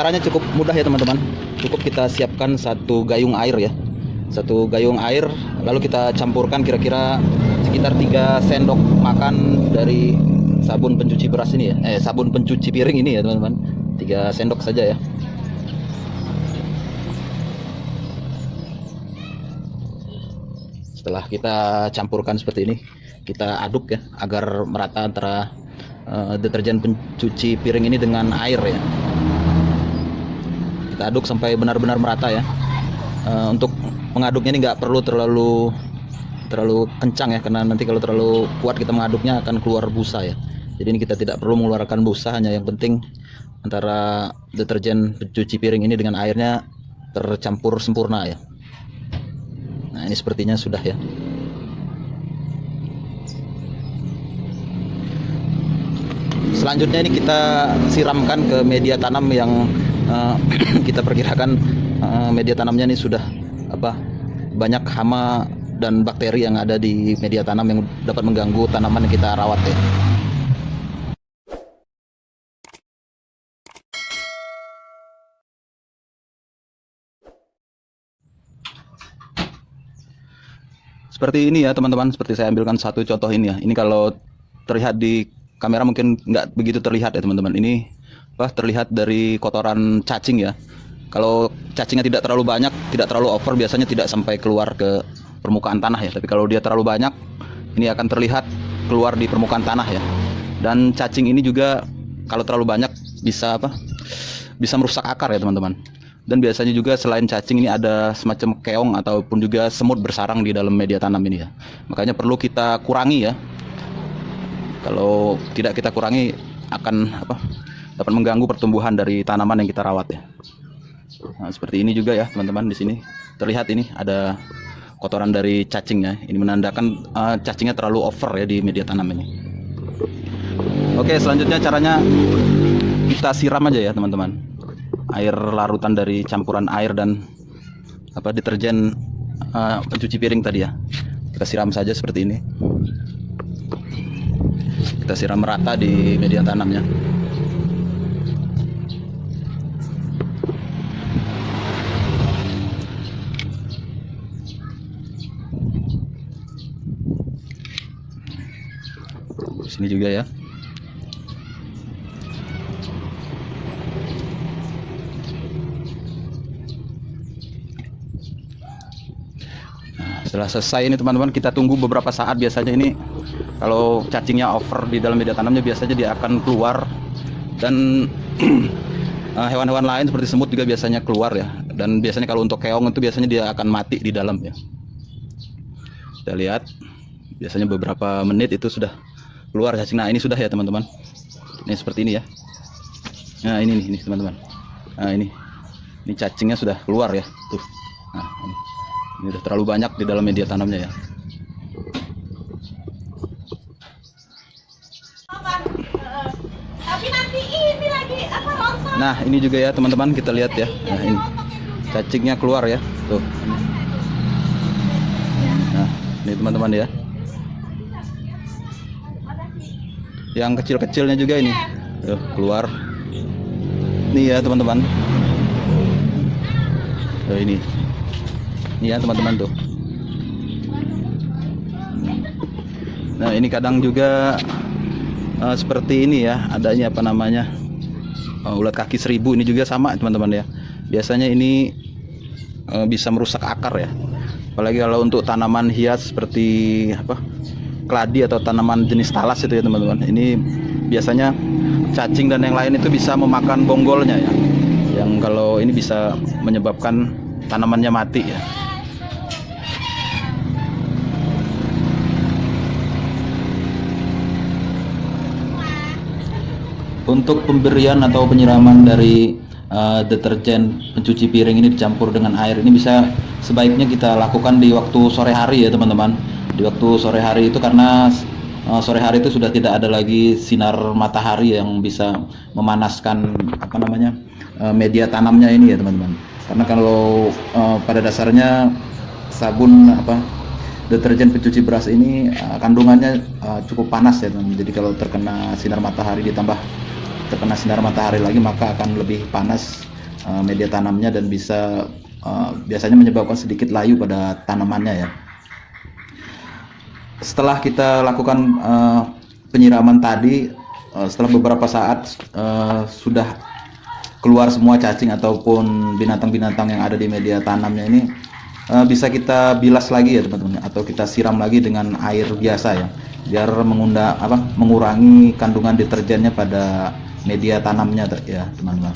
caranya cukup mudah ya teman-teman. Cukup kita siapkan satu gayung air ya. Satu gayung air, lalu kita campurkan kira-kira sekitar 3 sendok makan dari sabun pencuci beras ini ya. Sabun pencuci piring ini ya teman-teman. 3 sendok saja ya. Setelah kita campurkan seperti ini, kita aduk ya agar merata antara deterjen pencuci piring ini dengan air ya. Kita aduk sampai benar-benar merata ya. Untuk mengaduknya ini nggak perlu terlalu kencang ya, karena nanti kalau terlalu kuat kita mengaduknya akan keluar busa ya. Jadi ini kita tidak perlu mengeluarkan busa, hanya yang penting antara deterjen pencuci piring ini dengan airnya tercampur sempurna ya. Nah ini sepertinya sudah ya. Selanjutnya ini kita siramkan ke media tanam yang kita perkirakan media tanamnya ini sudah banyak hama dan bakteri yang ada di media tanam yang dapat mengganggu tanaman yang kita rawat ya. Seperti ini ya teman-teman, seperti saya ambilkan satu contoh ini ya. Ini kalau terlihat di kamera mungkin nggak begitu terlihat ya teman-teman. Ini terlihat dari kotoran cacing ya. Kalau cacingnya tidak terlalu banyak, tidak terlalu over, biasanya tidak sampai keluar ke permukaan tanah ya. Tapi kalau dia terlalu banyak, ini akan terlihat keluar di permukaan tanah ya. Dan cacing ini juga kalau terlalu banyak bisa merusak akar ya teman-teman. Dan biasanya juga selain cacing ini ada semacam keong ataupun juga semut bersarang di dalam media tanam ini ya. Makanya perlu kita kurangi ya. Kalau tidak kita kurangi akan dapat mengganggu pertumbuhan dari tanaman yang kita rawat ya. Nah, seperti ini juga ya teman-teman, di sini terlihat ini ada kotoran dari cacing ya. Ini menandakan cacingnya terlalu over ya di media tanam ini. Oke, selanjutnya caranya kita siram aja ya teman-teman. Air larutan dari campuran air dan deterjen pencuci piring tadi ya. Kita siram saja seperti ini. Kita siram merata di media tanamnya. Sini juga ya. Nah, setelah selesai ini teman-teman, kita tunggu beberapa saat. Biasanya ini kalau cacingnya over di dalam media tanamnya, biasanya dia akan keluar. Dan hewan-hewan lain seperti semut juga biasanya keluar ya. Dan biasanya kalau untuk keong itu biasanya dia akan mati di dalam ya. Kita lihat, biasanya beberapa menit itu sudah keluar cacing. Nah ini sudah ya teman-teman, ini seperti ini ya. Nah ini nih teman-teman. Nah ini cacingnya sudah keluar ya tuh. Nah ini udah terlalu banyak di dalam media tanamnya ya. Nah ini juga ya teman-teman, kita lihat ya. Nah ini cacingnya keluar ya tuh. Nah ini teman-teman ya. Yang kecil-kecilnya juga ini keluar. Ini ya teman-teman. Ini ya teman-teman tuh. Nah ini kadang juga seperti ini ya, adanya ulat kaki seribu. Ini juga sama teman-teman ya. Biasanya ini bisa merusak akar ya. Apalagi kalau untuk tanaman hias seperti keladi atau tanaman jenis talas itu ya teman-teman. Ini biasanya cacing dan yang lain itu bisa memakan bonggolnya ya. Yang kalau ini bisa menyebabkan tanamannya mati ya. Untuk pemberian atau penyiraman dari deterjen pencuci piring ini dicampur dengan air ini bisa sebaiknya kita lakukan di waktu sore hari ya teman-teman. Di waktu sore hari itu karena sore hari itu sudah tidak ada lagi sinar matahari yang bisa memanaskan media tanamnya ini ya teman-teman. Karena kalau pada dasarnya sabun deterjen pencuci beras ini kandungannya cukup panas ya teman-teman. Jadi kalau terkena sinar matahari ditambah terkena sinar matahari lagi, maka akan lebih panas media tanamnya dan bisa biasanya menyebabkan sedikit layu pada tanamannya ya. Setelah kita lakukan penyiraman tadi, setelah beberapa saat sudah keluar semua cacing ataupun binatang-binatang yang ada di media tanamnya ini, bisa kita bilas lagi ya teman-teman, atau kita siram lagi dengan air biasa ya, biar mengurangi kandungan deterjennya pada media tanamnya ya teman-teman.